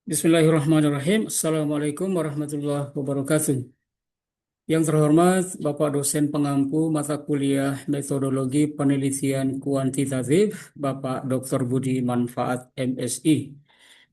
Bismillahirrahmanirrahim. Assalamualaikum warahmatullahi wabarakatuh. Yang terhormat Bapak dosen pengampu mata kuliah Metodologi Penelitian Kuantitatif, Bapak Dr. Budi Manfaat MSI.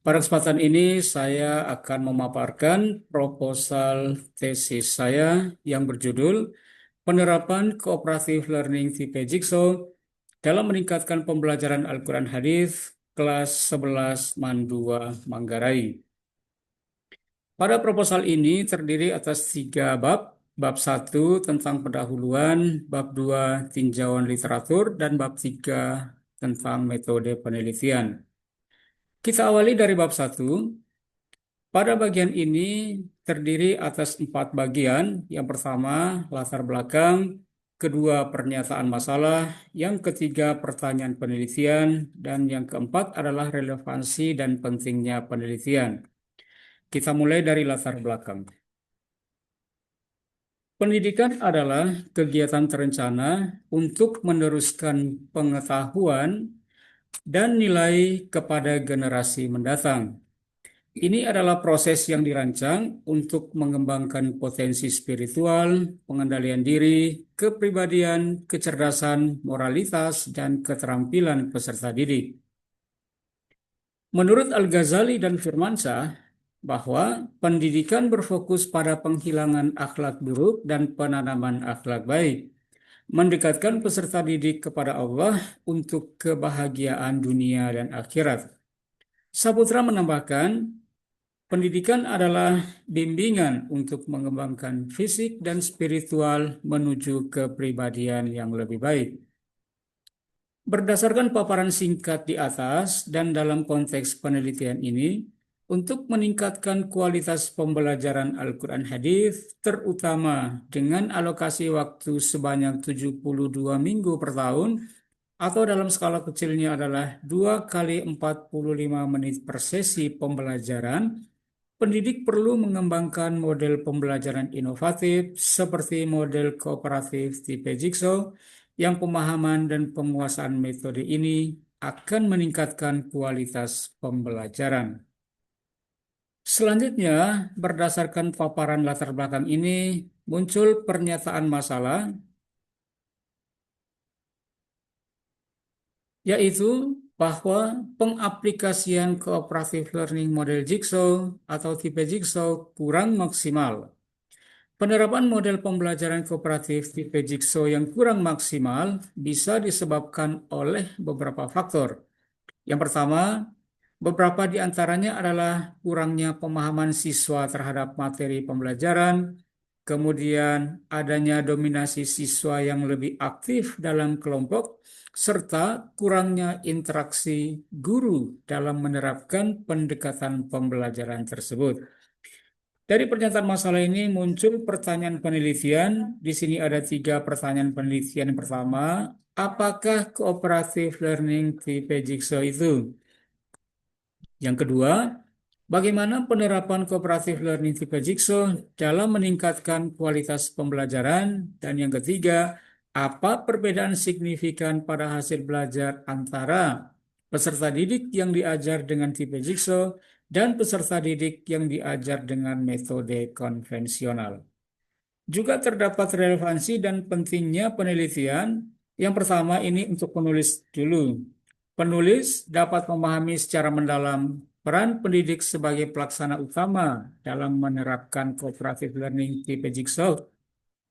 Pada kesempatan ini saya akan memaparkan proposal tesis saya yang berjudul Penerapan Cooperative Learning tipe Jigsaw dalam meningkatkan pembelajaran Al-Quran Hadis kelas 11 Mandua Manggarai. Pada proposal ini terdiri atas 3 bab. Bab 1 tentang pendahuluan, bab 2 tinjauan literatur, dan bab 3 tentang metode penelitian. Kita awali dari bab 1. Pada bagian ini terdiri atas 4 bagian. Yang pertama, latar belakang. Kedua, pernyataan masalah. Yang ketiga, pertanyaan penelitian. Dan yang keempat adalah relevansi dan pentingnya penelitian. Kita mulai dari latar belakang. Pendidikan adalah kegiatan terencana untuk meneruskan pengetahuan dan nilai kepada generasi mendatang. Ini adalah proses yang dirancang untuk mengembangkan potensi spiritual, pengendalian diri, kepribadian, kecerdasan, moralitas, dan keterampilan peserta didik. Menurut Al-Ghazali dan Firmansyah, bahwa pendidikan berfokus pada penghilangan akhlak buruk dan penanaman akhlak baik, mendekatkan peserta didik kepada Allah untuk kebahagiaan dunia dan akhirat. Saputra menambahkan, pendidikan adalah bimbingan untuk mengembangkan fisik dan spiritual menuju kepribadian yang lebih baik. Berdasarkan paparan singkat di atas dan dalam konteks penelitian ini, untuk meningkatkan kualitas pembelajaran Al-Quran Hadis, terutama dengan alokasi waktu sebanyak 72 minggu per tahun, atau dalam skala kecilnya adalah 2 kali 45 menit per sesi pembelajaran, pendidik perlu mengembangkan model pembelajaran inovatif seperti model kooperatif tipe Jigsaw, yang pemahaman dan penguasaan metode ini akan meningkatkan kualitas pembelajaran. Selanjutnya, berdasarkan paparan latar belakang ini, muncul pernyataan masalah, yaitu bahwa pengaplikasian cooperative learning model Jigsaw atau tipe Jigsaw kurang maksimal. Penerapan model pembelajaran kooperatif tipe Jigsaw yang kurang maksimal bisa disebabkan oleh beberapa faktor. Yang pertama, beberapa di antaranya adalah kurangnya pemahaman siswa terhadap materi pembelajaran, kemudian adanya dominasi siswa yang lebih aktif dalam kelompok, serta kurangnya interaksi guru dalam menerapkan pendekatan pembelajaran tersebut. Dari pernyataan masalah ini muncul pertanyaan penelitian. Di sini ada 3 pertanyaan penelitian. Yang pertama, apakah cooperative learning tipe Jigsaw itu? Yang kedua, bagaimana penerapan cooperative learning tipe Jigsaw dalam meningkatkan kualitas pembelajaran? Dan yang ketiga, apa perbedaan signifikan pada hasil belajar antara peserta didik yang diajar dengan tipe Jigsaw dan peserta didik yang diajar dengan metode konvensional? Juga terdapat relevansi dan pentingnya penelitian. Yang pertama ini untuk penulis dulu. Penulis dapat memahami secara mendalam peran pendidik sebagai pelaksana utama dalam menerapkan cooperative learning tipe Jigsaw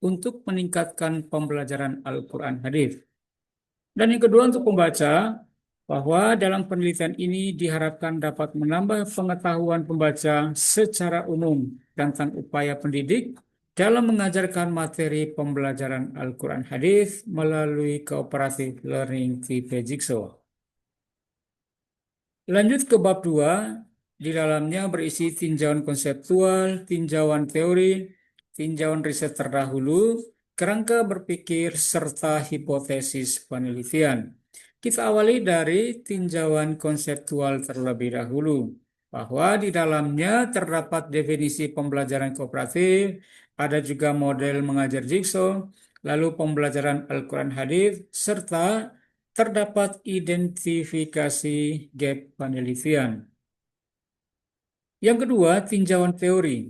untuk meningkatkan pembelajaran Al-Quran Hadis. Dan yang kedua untuk pembaca, bahwa dalam penelitian ini diharapkan dapat menambah pengetahuan pembaca secara umum tentang upaya pendidik dalam mengajarkan materi pembelajaran Al-Quran Hadis melalui cooperative learning tipe Jigsaw. Lanjut ke bab 2, di dalamnya berisi tinjauan konseptual, tinjauan teori, tinjauan riset terdahulu, kerangka berpikir, serta hipotesis penelitian. Kita awali dari tinjauan konseptual terlebih dahulu, bahwa di dalamnya terdapat definisi pembelajaran kooperatif, ada juga model mengajar Jigsaw, lalu pembelajaran Al-Quran Hadis, serta terdapat identifikasi gap penelitian. Yang kedua, tinjauan teori.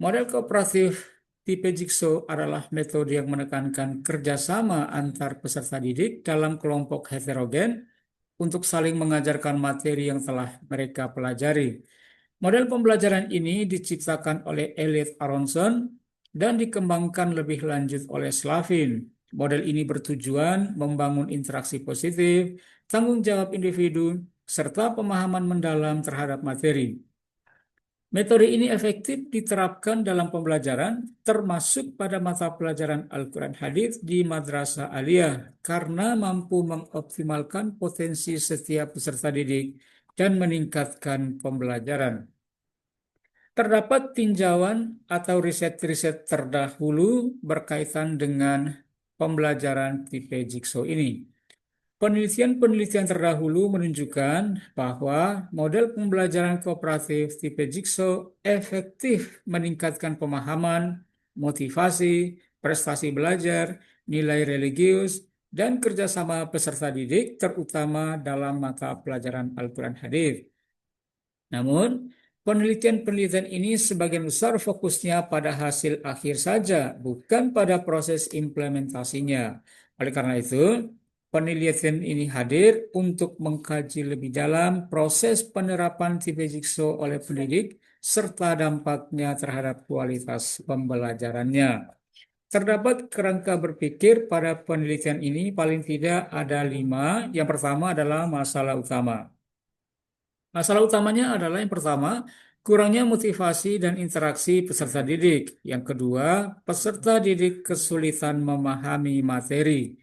Model kooperatif tipe Jigsaw adalah metode yang menekankan kerjasama antar peserta didik dalam kelompok heterogen untuk saling mengajarkan materi yang telah mereka pelajari. Model pembelajaran ini diciptakan oleh Elliot Aronson dan dikembangkan lebih lanjut oleh Slavin. Model ini bertujuan membangun interaksi positif, tanggung jawab individu, serta pemahaman mendalam terhadap materi. Metode ini efektif diterapkan dalam pembelajaran, termasuk pada mata pelajaran Al-Quran Hadis di Madrasah Aliyah, karena mampu mengoptimalkan potensi setiap peserta didik dan meningkatkan pembelajaran. Terdapat tinjauan atau riset-riset terdahulu berkaitan dengan pembelajaran tipe Jigsaw ini. Penelitian-penelitian terdahulu menunjukkan bahwa model pembelajaran kooperatif tipe Jigsaw efektif meningkatkan pemahaman, motivasi, prestasi belajar, nilai religius, dan kerjasama peserta didik, terutama dalam mata pelajaran Al-Quran Hadis. Namun, penelitian-penelitian ini sebagian besar fokusnya pada hasil akhir saja, bukan pada proses implementasinya. Oleh karena itu, penelitian ini hadir untuk mengkaji lebih dalam proses penerapan tipe Jigsaw oleh pendidik serta dampaknya terhadap kualitas pembelajarannya. Terdapat kerangka berpikir pada penelitian ini paling tidak ada 5. Yang pertama adalah masalah utama. Masalah utamanya adalah yang pertama, kurangnya motivasi dan interaksi peserta didik. Yang kedua, peserta didik kesulitan memahami materi.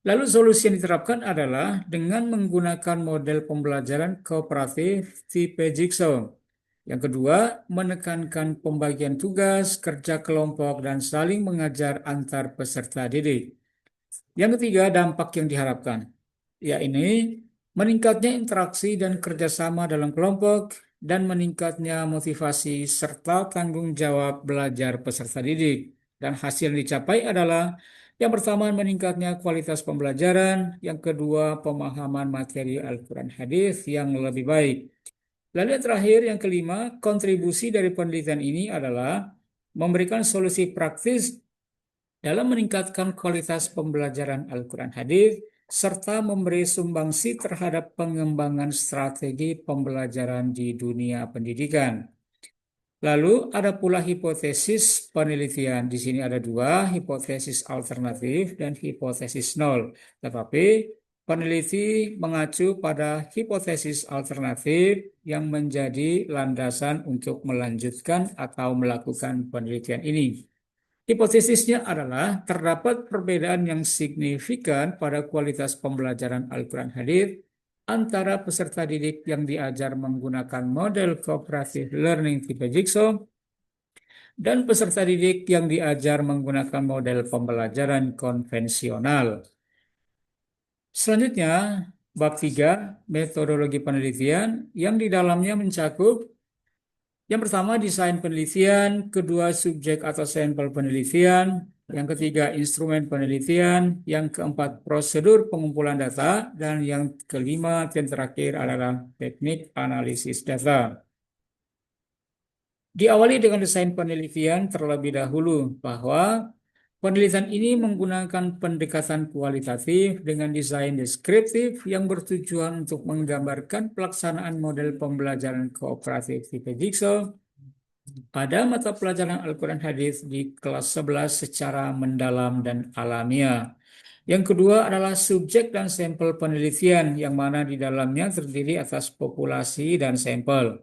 Lalu solusi yang diterapkan adalah dengan menggunakan model pembelajaran kooperatif tipe Jigsaw. Yang kedua, menekankan pembagian tugas, kerja kelompok, dan saling mengajar antar peserta didik. Yang ketiga, dampak yang diharapkan, yaitu meningkatnya interaksi dan kerjasama dalam kelompok dan meningkatnya motivasi serta tanggung jawab belajar peserta didik. Dan hasil yang dicapai adalah yang pertama meningkatnya kualitas pembelajaran, yang kedua pemahaman materi Al-Quran Hadis yang lebih baik. Lalu yang terakhir, yang kelima, kontribusi dari penelitian ini adalah memberikan solusi praktis dalam meningkatkan kualitas pembelajaran Al-Quran Hadis serta memberi sumbangsi terhadap pengembangan strategi pembelajaran di dunia pendidikan. Lalu ada pula hipotesis penelitian. Di sini ada 2, hipotesis alternatif dan hipotesis nol. Tetapi peneliti mengacu pada hipotesis alternatif yang menjadi landasan untuk melanjutkan atau melakukan penelitian ini. Hipotesisnya adalah terdapat perbedaan yang signifikan pada kualitas pembelajaran Al-Quran Hadis antara peserta didik yang diajar menggunakan model cooperative learning tipe Jigsaw dan peserta didik yang diajar menggunakan model pembelajaran konvensional. Selanjutnya, bab 3, metodologi penelitian yang di dalamnya mencakup yang pertama, desain penelitian, kedua, subjek atau sampel penelitian, yang ketiga, instrumen penelitian, yang keempat, prosedur pengumpulan data, dan yang kelima, yang terakhir adalah teknik analisis data. Diawali dengan desain penelitian terlebih dahulu, bahwa penelitian ini menggunakan pendekatan kualitatif dengan desain deskriptif yang bertujuan untuk menggambarkan pelaksanaan model pembelajaran kooperatif tipe Jigsaw pada mata pelajaran Al-Quran Hadis di kelas 11 secara mendalam dan alamiah. Yang kedua adalah subjek dan sampel penelitian yang mana di dalamnya terdiri atas populasi dan sampel.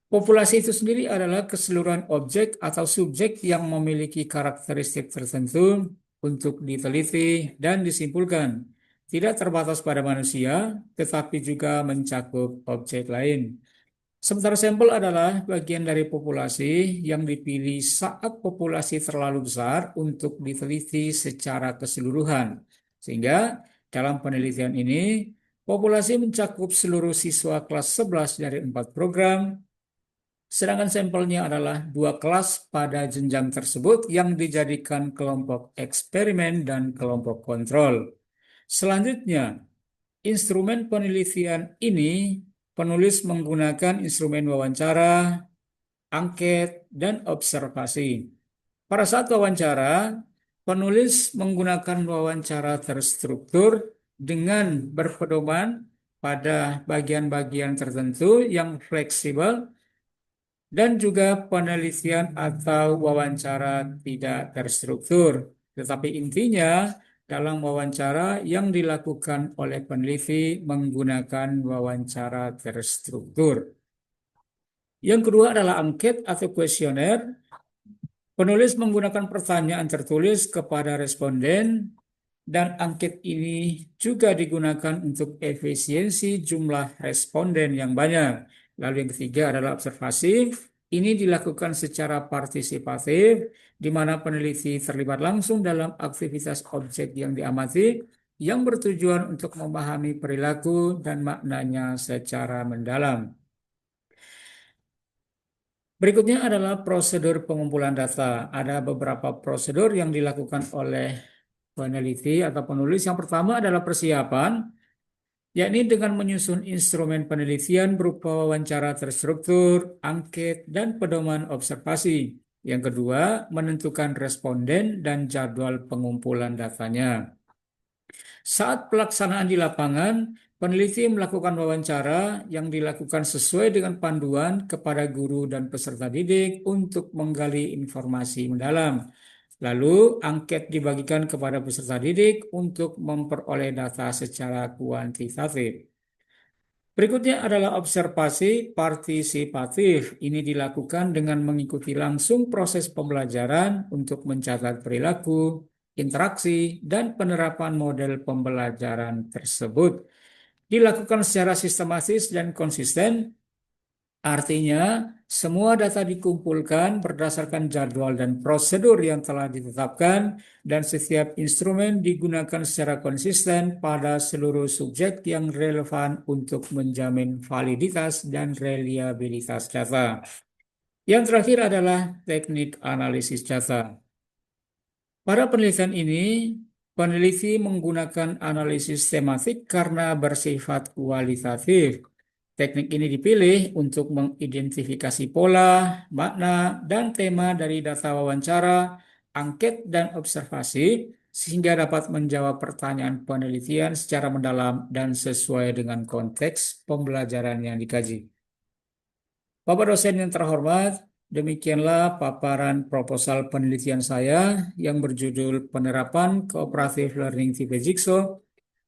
Populasi itu sendiri adalah keseluruhan objek atau subjek yang memiliki karakteristik tertentu untuk diteliti dan disimpulkan. Tidak terbatas pada manusia, tetapi juga mencakup objek lain. Sementara sampel adalah bagian dari populasi yang dipilih saat populasi terlalu besar untuk diteliti secara keseluruhan. Sehingga dalam penelitian ini, populasi mencakup seluruh siswa kelas 11 dari 4 program, sedangkan sampelnya adalah 2 kelas pada jenjang tersebut yang dijadikan kelompok eksperimen dan kelompok kontrol. Selanjutnya, instrumen penelitian ini penulis menggunakan instrumen wawancara, angket, dan observasi. Pada saat wawancara, penulis menggunakan wawancara terstruktur dengan berpedoman pada bagian-bagian tertentu yang fleksibel dan juga penelitian atau wawancara tidak terstruktur. Tetapi intinya dalam wawancara yang dilakukan oleh peneliti menggunakan wawancara terstruktur. Yang kedua adalah angket atau kuesioner. Penulis menggunakan pertanyaan tertulis kepada responden dan angket ini juga digunakan untuk efisiensi jumlah responden yang banyak. Lalu yang ketiga adalah observasi. Ini dilakukan secara partisipatif, di mana peneliti terlibat langsung dalam aktivitas objek yang diamati, yang bertujuan untuk memahami perilaku dan maknanya secara mendalam. Berikutnya adalah prosedur pengumpulan data. Ada beberapa prosedur yang dilakukan oleh peneliti atau penulis. Yang pertama adalah persiapan, yakni dengan menyusun instrumen penelitian berupa wawancara terstruktur, angket, dan pedoman observasi. Yang kedua, menentukan responden dan jadwal pengumpulan datanya. Saat pelaksanaan di lapangan, peneliti melakukan wawancara yang dilakukan sesuai dengan panduan kepada guru dan peserta didik untuk menggali informasi mendalam. Lalu, angket dibagikan kepada peserta didik untuk memperoleh data secara kuantitatif. Berikutnya adalah observasi partisipatif. Ini dilakukan dengan mengikuti langsung proses pembelajaran untuk mencatat perilaku, interaksi, dan penerapan model pembelajaran tersebut. Dilakukan secara sistematis dan konsisten. Artinya, semua data dikumpulkan berdasarkan jadwal dan prosedur yang telah ditetapkan, dan setiap instrumen digunakan secara konsisten pada seluruh subjek yang relevan untuk menjamin validitas dan reliabilitas data. Yang terakhir adalah teknik analisis data. Pada penelitian ini, peneliti menggunakan analisis tematik karena bersifat kualitatif. Teknik ini dipilih untuk mengidentifikasi pola, makna, dan tema dari data wawancara, angket, dan observasi, sehingga dapat menjawab pertanyaan penelitian secara mendalam dan sesuai dengan konteks pembelajaran yang dikaji. Bapak dosen yang terhormat, demikianlah paparan proposal penelitian saya yang berjudul Penerapan Cooperative Learning tipe Jigsaw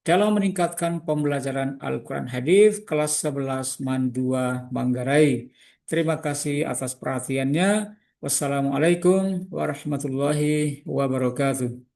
dalam meningkatkan pembelajaran Al-Quran Hadis kelas 11 MAN 2 Manggarai. Terima kasih atas perhatiannya. Wassalamualaikum warahmatullahi wabarakatuh.